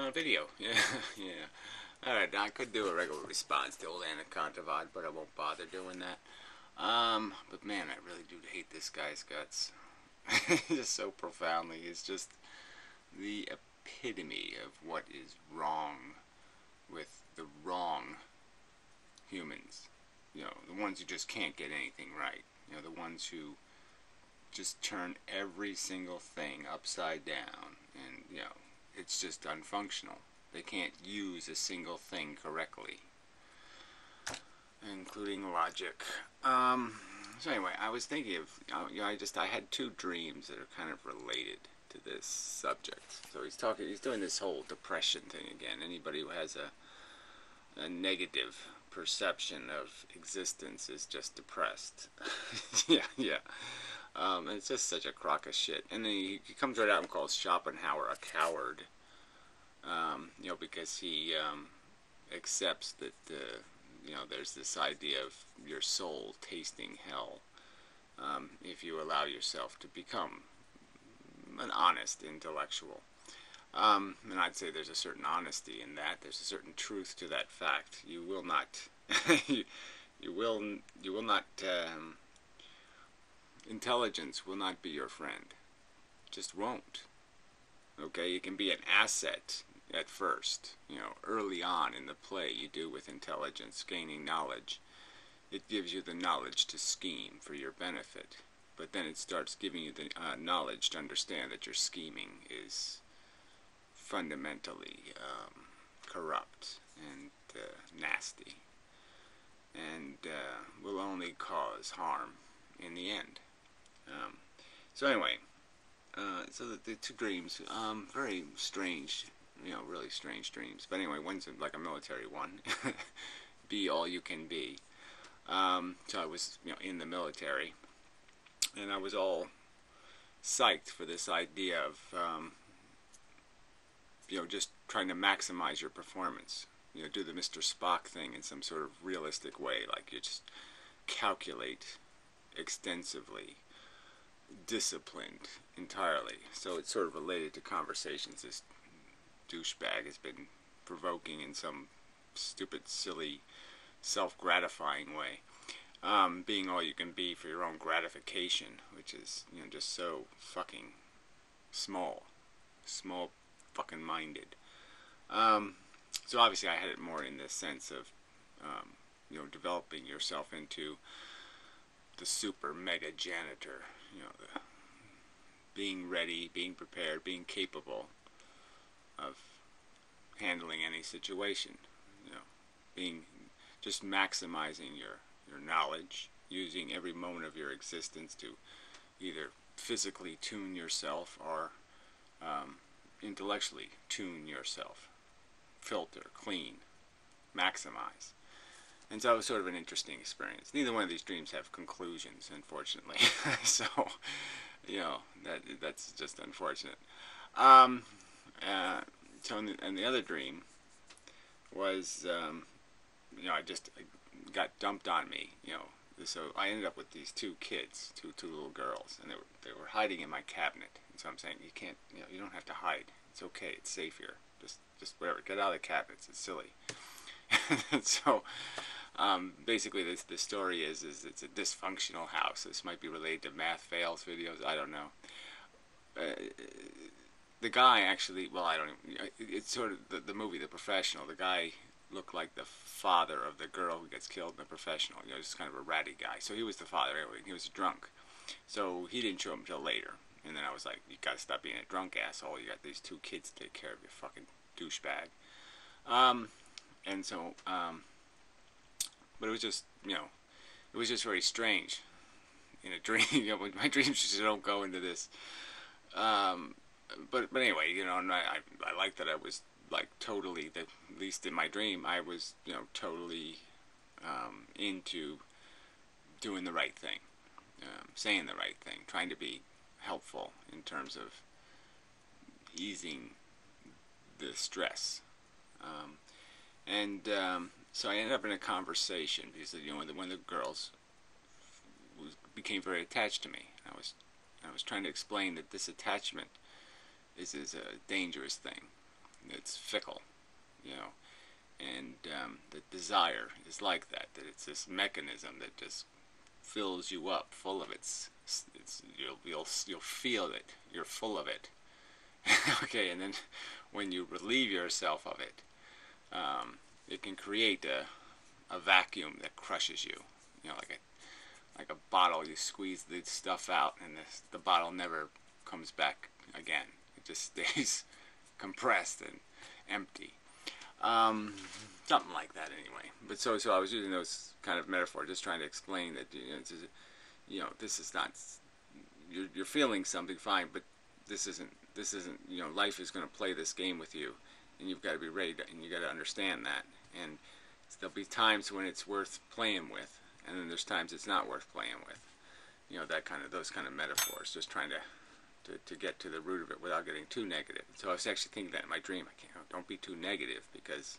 on video. Yeah, yeah. Alright, now I could do a regular response to old CuntaCoward, but I won't bother doing that. But man, I really do hate this guy's guts. Just so profoundly. It's just the epitome of what is wrong with the wrong humans. You know, the ones who just can't get anything right. You know, the ones who just turn every single thing upside down, and you know, it's just unfunctional. They can't use a single thing correctly, including logic. So anyway, I was thinking of, you know, I had two dreams that are kind of related to this subject. So he's doing this whole depression thing again. Anybody who has a negative perception of existence is just depressed. Yeah, yeah. It's just such a crock of shit. And then he comes right out and calls Schopenhauer a coward. You know, because he accepts that you know, there's this idea of your soul tasting hell if you allow yourself to become an honest intellectual. And I'd say there's a certain honesty in that. There's a certain truth to that fact. You will not, you will not. Intelligence will not be your friend. Just won't. Okay, it can be an asset at first. You know, early on in the play, you do with intelligence, gaining knowledge. It gives you the knowledge to scheme for your benefit. But then it starts giving you the knowledge to understand that your scheming is fundamentally corrupt and nasty, and will only cause harm in the end. So anyway, so the two dreams, very strange, you know, really strange dreams. But anyway, one's like a military one, be all you can be. So I was, you know, in the military, and I was all psyched for this idea of, you know, just trying to maximize your performance. You know, do the Mr. Spock thing in some sort of realistic way, like you just calculate extensively, disciplined entirely. So it's sort of related to conversations this douchebag has been provoking in some stupid, silly, self-gratifying way. Being all you can be for your own gratification, which is, you know, just so fucking small fucking minded. So obviously I had it more in the sense of, you know, developing yourself into the super mega janitor, you know, the being ready, being prepared, being capable of handling any situation, you know, being, just maximizing your knowledge, using every moment of your existence to either physically tune yourself or intellectually tune yourself, filter, clean, maximize. And so it was sort of an interesting experience. Neither one of these dreams have conclusions, unfortunately. So, you know, that's just unfortunate. So and the other dream was, you know, it got dumped on me, you know. So I ended up with these two kids, two little girls, and they were hiding in my cabinet. And so I'm saying, you can't, you know, you don't have to hide. It's okay. It's safe here. Just whatever. Get out of the cabinets. It's silly. And so, basically, the story is it's a dysfunctional house. This might be related to math fails videos. I don't know. The guy actually, well, I don't even. It's sort of the movie, The Professional. The guy looked like the father of the girl who gets killed in The Professional. You know, just kind of a ratty guy. So he was the father anyway. He was drunk, so he didn't show up until later. And then I was like, you gotta stop being a drunk asshole. You got these two kids to take care of, you fucking douchebag. And so, but it was just, you know, it was just very strange in a dream. You know, my dreams just don't go into this. But anyway, you know, and I like that I was like totally, at least in my dream, I was, you know, totally into doing the right thing, saying the right thing, trying to be helpful in terms of easing the stress. So I ended up in a conversation because, you know, one of the girls became very attached to me. I was trying to explain that this attachment is a dangerous thing. It's fickle, you know, and the desire is like that. That it's this mechanism that just fills you up, full of you'll feel it. You're full of it. Okay, and then when you relieve yourself of it, it can create a vacuum that crushes you. You know, like a bottle. You squeeze the stuff out, and the bottle never comes back again. It just stays compressed and empty. Something like that, anyway. But so I was using those kind of metaphors, just trying to explain that this is not. You're feeling something fine, but this isn't. Life is going to play this game with you, and you've got to be ready and you got to understand that. And there'll be times when it's worth playing with, and then there's times it's not worth playing with. Those kind of metaphors, just trying to get to the root of it without getting too negative. So I was actually thinking that in my dream. Don't be too negative, because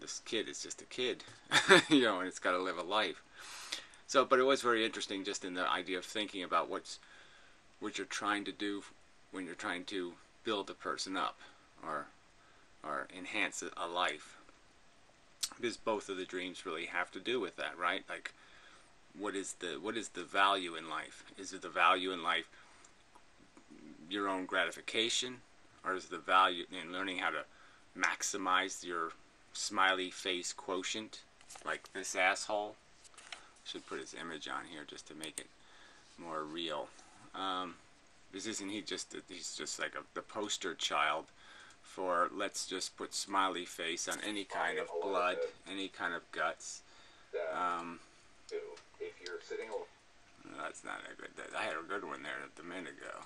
this kid is just a kid, and it's got to live a life. So, but it was very interesting, just in the idea of thinking about what you're trying to do when you're trying to build a person up or enhance a life. Because both of the dreams really have to do with that, right? Like, what is the value in life? Is it the value in life your own gratification, or is the value in learning how to maximize your smiley face quotient, like this asshole? Should put his image on here just to make it more real. Isn't he he's just like the poster child for let's just put smiley face on any kind of blood, any kind of guts. If you're sitting, that's not a good. I had a good one there a minute ago.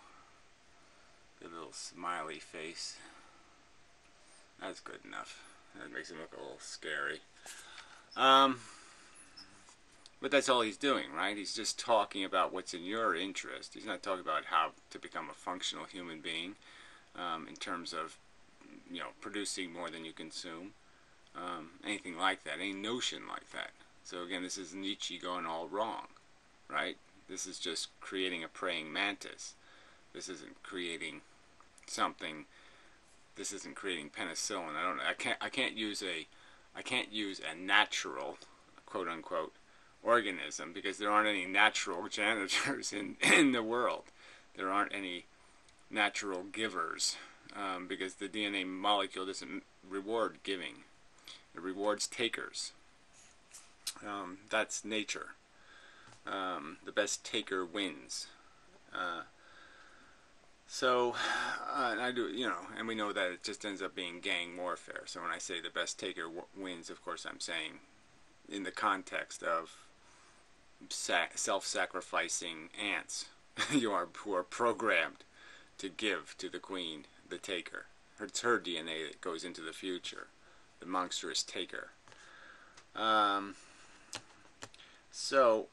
The little smiley face. That's good enough. That makes him look a little scary. But that's all he's doing, right? He's just talking about what's in your interest. He's not talking about how to become a functional human being, in terms of, producing more than you consume. Anything like that. Any notion like that. So again, this is Nietzsche going all wrong, right? This is just creating a praying mantis. This isn't creating something. This isn't creating penicillin. I can't use a natural, quote unquote, organism, because there aren't any natural janitors in the world. There aren't any natural givers, because the DNA molecule doesn't reward giving. It rewards takers. That's nature. The best taker wins. And we know that it just ends up being gang warfare. So when I say the best taker wins, of course I'm saying in the context of self-sacrificing ants who are programmed to give to the queen, the taker. It's her DNA that goes into the future, the monstrous taker. So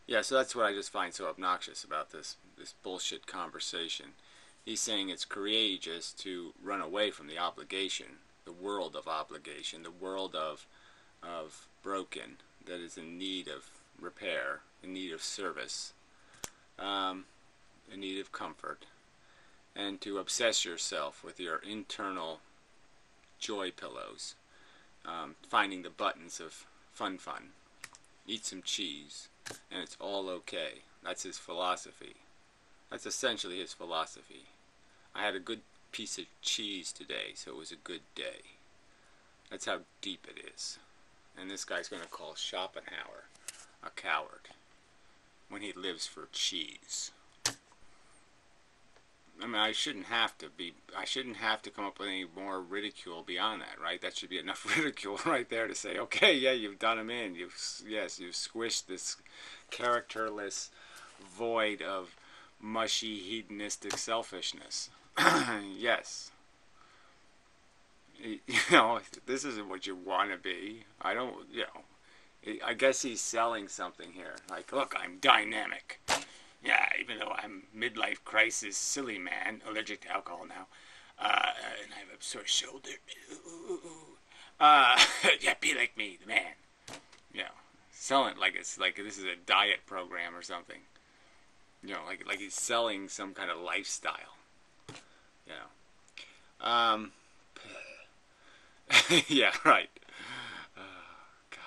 that's what I just find so obnoxious about this bullshit conversation. He's saying it's courageous to run away from the obligation, the world of obligation, the world of broken, that is in need of repair, in need of service, in need of comfort, and to obsess yourself with your internal joy pillows, finding the buttons of fun, eat some cheese, and it's all okay. That's his philosophy. That's essentially his philosophy. I had a good piece of cheese today, so it was a good day. That's how deep it is. And this guy's going to call Schopenhauer a coward when he lives for cheese. I mean, I shouldn't have to come up with any more ridicule beyond that, right? That should be enough ridicule right there to say, okay, yeah, you've done him in. You've squished this characterless void of mushy, hedonistic selfishness. Yes. This isn't what you want to be. I guess he's selling something here. Like, look, I'm dynamic. Yeah, even though I'm midlife crisis silly man, allergic to alcohol now, and I have a sore shoulder. Yeah, be like me, the man. Selling like this is a diet program or something. Like he's selling some kind of lifestyle. Um, yeah, right. God.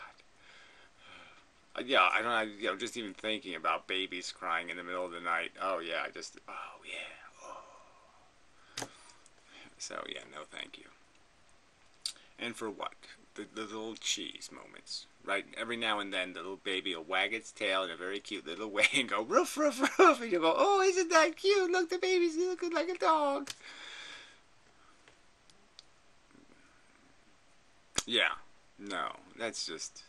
Yeah, I don't know, just even thinking about babies crying in the middle of the night. Oh, yeah, oh, yeah. Oh. So, yeah, no thank you. And for what? The little cheese moments, right? Every now and then, the little baby will wag its tail in a very cute little way and go, roof, roof, roof, and you'll go, oh, isn't that cute? Look, the baby's looking like a dog. Yeah, no, that's just,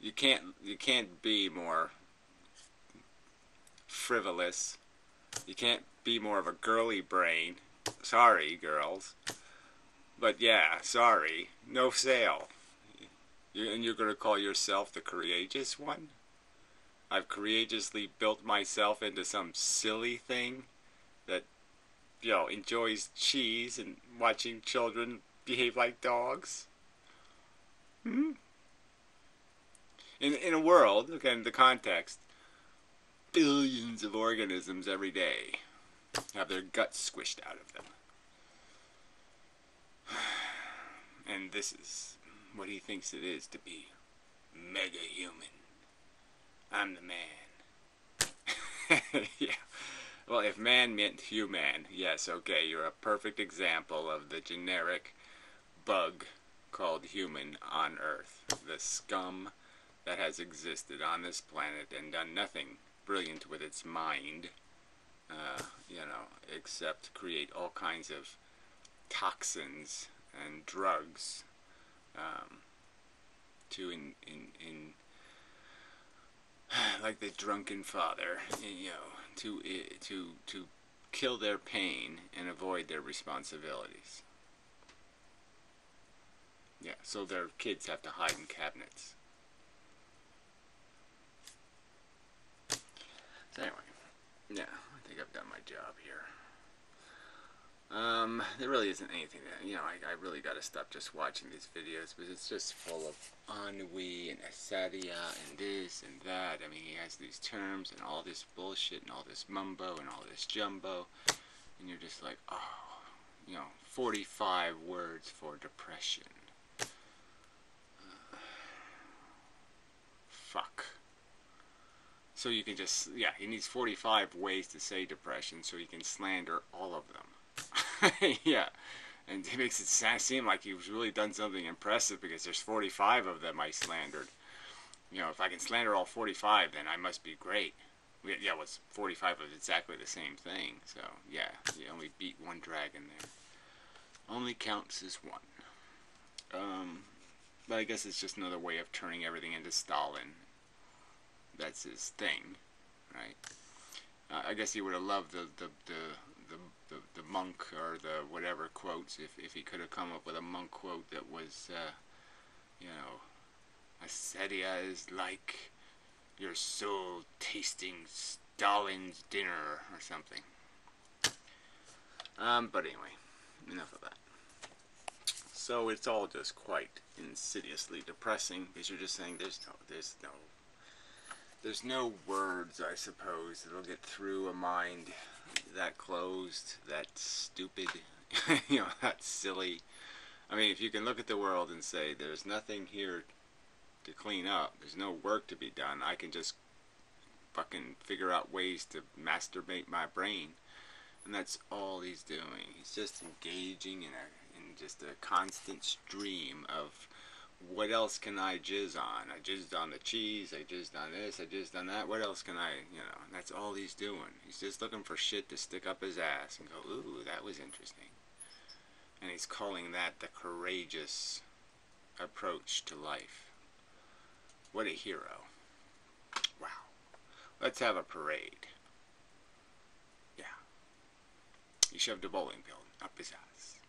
you can't be more frivolous. You can't be more of a girly brain. Sorry, girls. But yeah, sorry, no sale. And you're going to call yourself the courageous one? I've courageously built myself into some silly thing that, enjoys cheese and watching children behave like dogs? Hmm? In a world, again, the context, billions of organisms every day have their guts squished out of them. And this is what he thinks it is to be mega human. I'm the man. Yeah. Well, if man meant human, yes, okay, you're a perfect example of the generic bug called human on Earth. The scum that has existed on this planet and done nothing brilliant with its mind, except create all kinds of toxins and drugs to like the drunken father, to kill their pain and avoid their responsibilities. Yeah, so their kids have to hide in cabinets. So anyway, yeah, I think I've done my job here. There really isn't anything that, I really gotta stop just watching these videos, because it's just full of ennui and acedia and this and that. I mean, he has these terms and all this bullshit and all this mumbo and all this jumbo, and you're just like, oh, 45 words for depression. Fuck. So you can just, he needs 45 ways to say depression so he can slander all of them. Yeah, and he makes it seem like he's really done something impressive because there's 45 of them I slandered. If I can slander all 45, then I must be great. Yeah, it was 45 of exactly the same thing. So, yeah, you only beat one dragon there. Only counts as one. But I guess it's just another way of turning everything into Stalin. That's his thing, right? I guess he would have loved the monk or the whatever quotes if he could have come up with a monk quote that was, acedia is like your soul tasting Stalin's dinner or something. But anyway, enough of that. So it's all just quite insidiously depressing because you're just saying there's no words, I suppose, that'll get through a mind that closed, that stupid, that silly. I mean, if you can look at the world and say, there's nothing here to clean up, there's no work to be done, I can just fucking figure out ways to masturbate my brain. And that's all he's doing. He's just engaging in just a constant stream of, what else can I jizz on? I jizzed on the cheese, I jizzed on this, I jizzed on that, what else can I, that's all he's doing. He's just looking for shit to stick up his ass and go, ooh, that was interesting. And he's calling that the courageous approach to life. What a hero. Wow. Let's have a parade. Yeah. He shoved a bowling pin up his ass.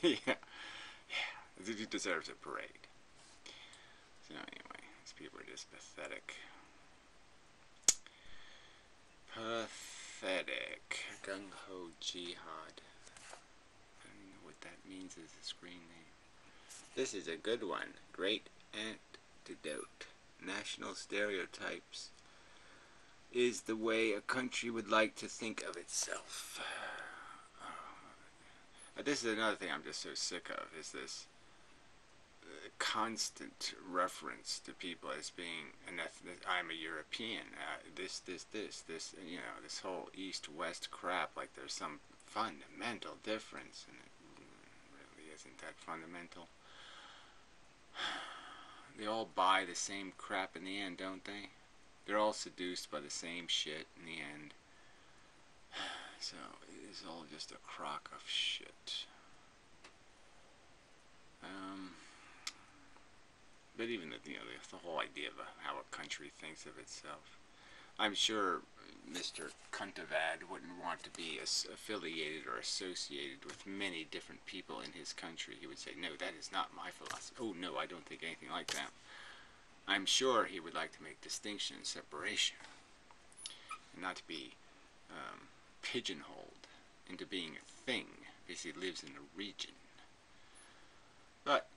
Yeah. He deserves a parade. So anyway, these people are just pathetic. Pathetic. Gung-ho jihad. I don't know what that means as a screen name. This is a good one. Great antidote. National stereotypes is the way a country would like to think of itself. This is another thing I'm just so sick of, is this constant reference to people as being an ethnic. I'm a European. This, this whole East-West crap. Like there's some fundamental difference, and it really isn't that fundamental. They all buy the same crap in the end, don't they? They're all seduced by the same shit in the end. So it is all just a crock of shit. But even the whole idea of how a country thinks of itself. I'm sure Mr. CuntaCoward wouldn't want to be affiliated or associated with many different people in his country. He would say, no, that is not my philosophy. Oh, no, I don't think anything like that. I'm sure he would like to make distinction and separation, and not to be pigeonholed into being a thing, because he lives in a region. But,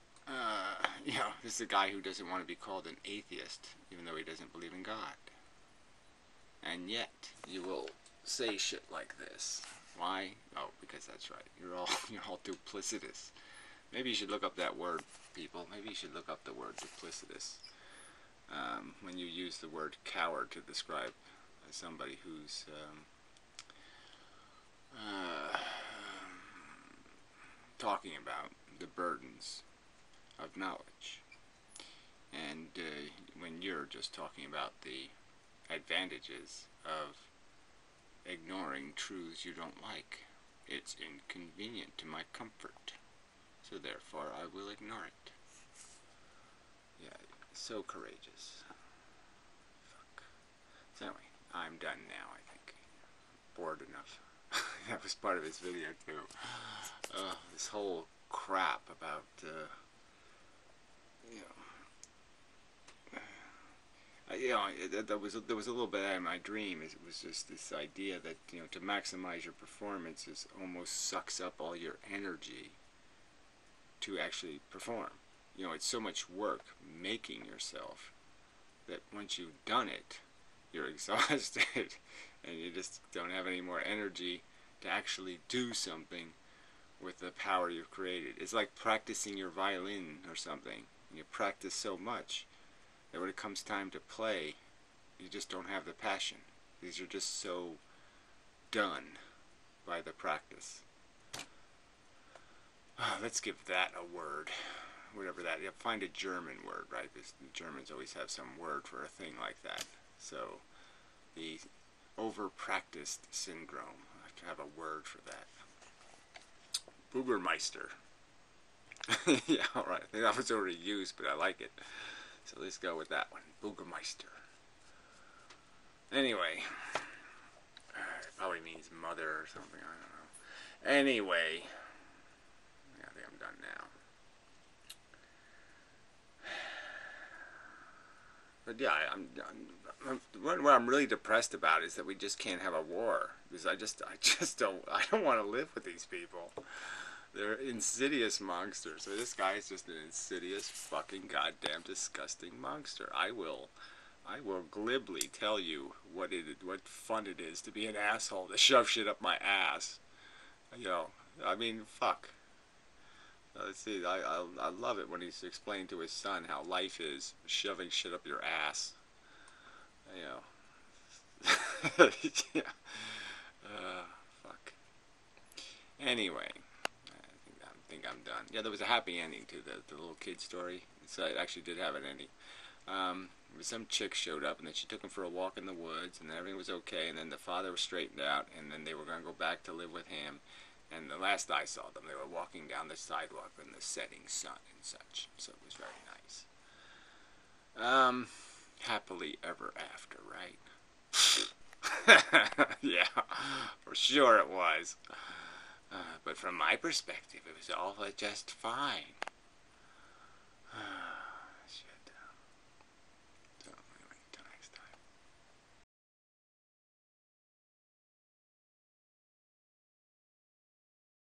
this is a guy who doesn't want to be called an atheist, even though he doesn't believe in God. And yet, you will say shit like this. Why? Oh, because that's right. You're all duplicitous. Maybe you should look up that word, people. Maybe you should look up the word duplicitous. When you use the word coward to describe somebody who's talking about the burdens of knowledge, and when you're just talking about the advantages of ignoring truths you don't like. It's inconvenient to my comfort, so therefore I will ignore it. Yeah, so courageous. Fuck. So anyway, I'm done now, I think. Bored enough. That was part of this video too. This whole crap about, there was a little bit out of my dream. It was just this idea that, to maximize your performance is almost sucks up all your energy to actually perform. It's so much work making yourself that once you've done it, you're exhausted and you just don't have any more energy to actually do something with the power you've created. It's like practicing your violin or something. You practice so much that when it comes time to play, you just don't have the passion, because you're just so done by the practice. Let's give that a word. Whatever that is. Find a German word, right? Because the Germans always have some word for a thing like that. So, the over-practiced syndrome. I have to have a word for that. Bürgermeister. Yeah, alright. I think that was already used, but I like it. So let's go with that one. Bürgermeister. Anyway. It probably means mother or something. I don't know. Anyway. Yeah, I think I'm done now. But yeah, what I'm really depressed about is that we just can't have a war. Because I don't want to live with these people. They're insidious monsters. So this guy is just an insidious, fucking goddamn disgusting monster. I will glibly tell you what fun it is to be an asshole, to shove shit up my ass. I mean, fuck. Let's see, I love it when he's explaining to his son how life is shoving shit up your ass. Yeah. Fuck. Anyway. I think I'm done. Yeah, there was a happy ending to the little kid story. So it actually did have an ending. Some chick showed up, and then she took him for a walk in the woods, and everything was okay, and then the father was straightened out, and then they were going to go back to live with him. And the last I saw them, they were walking down the sidewalk in the setting sun and such. So it was very nice. Happily ever after, right? Yeah, for sure it was. But from my perspective, it was all just fine.